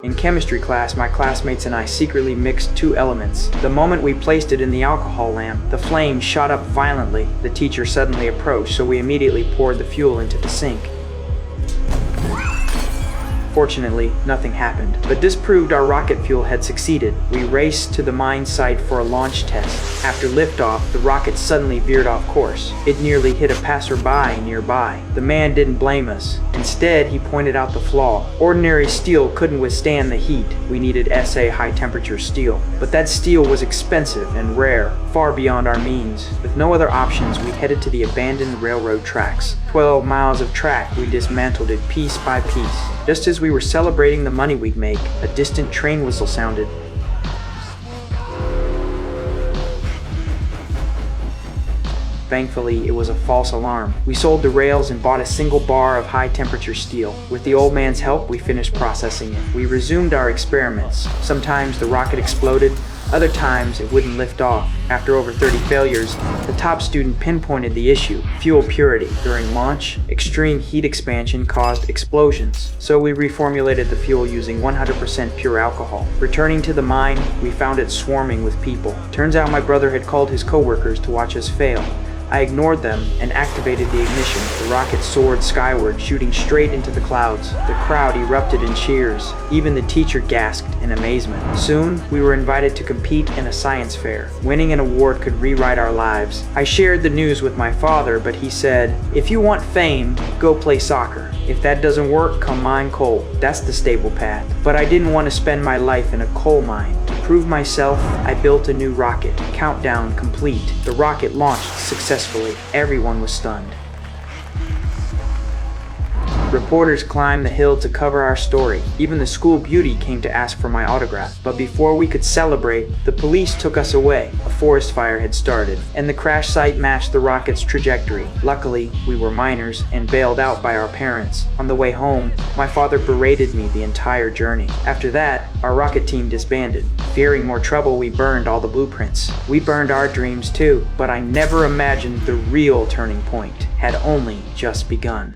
In chemistry class, my classmates and I secretly mixed two elements. The moment we placed it in the alcohol lamp, the flame shot up violently. The teacher suddenly approached, so we immediately poured the fuel into the sink. Fortunately, nothing happened, but this proved our rocket fuel had succeeded. We raced to the mine site for a launch test. After liftoff, the rocket suddenly veered off course. It nearly hit a passerby nearby. The man didn't blame us. Instead, he pointed out the flaw. Ordinary steel couldn't withstand the heat. We needed SA high-temperature steel. But that steel was expensive and rare, far beyond our means. With no other options, we headed to the abandoned railroad tracks. 12 miles of track, we dismantled it piece by piece. Just as we were celebrating the money we'd make, a distant train whistle sounded. Thankfully, it was a false alarm. We sold the rails and bought a single bar of high-temperature steel. With the old man's help, we finished processing it. We resumed our experiments. Sometimes the rocket exploded, other times it wouldn't lift off. After over 30 failures, the top student pinpointed the issue: fuel purity. During launch, extreme heat expansion caused explosions, so we reformulated the fuel using 100% pure alcohol. Returning to the mine, we found it swarming with people. Turns out my brother had called his coworkers to watch us fail. I ignored them and activated the ignition. The rocket soared skyward, shooting straight into the clouds. The crowd erupted in cheers. Even the teacher gasped in amazement. Soon, we were invited to compete in a science fair. Winning an award could rewrite our lives. I shared the news with my father, but he said, "If you want fame, go play soccer. If that doesn't work, come mine coal. That's the stable path." But I didn't want to spend my life in a coal mine. To prove myself, I built a new rocket. Countdown complete. The rocket launched successfully. Everyone was stunned. Reporters climbed the hill to cover our story. Even the school beauty came to ask for my autograph. But before we could celebrate, the police took us away. A forest fire had started, and the crash site matched the rocket's trajectory. Luckily, we were minors and bailed out by our parents. On the way home, my father berated me the entire journey. After that, our rocket team disbanded. Fearing more trouble, we burned all the blueprints. We burned our dreams too, but I never imagined the real turning point had only just begun.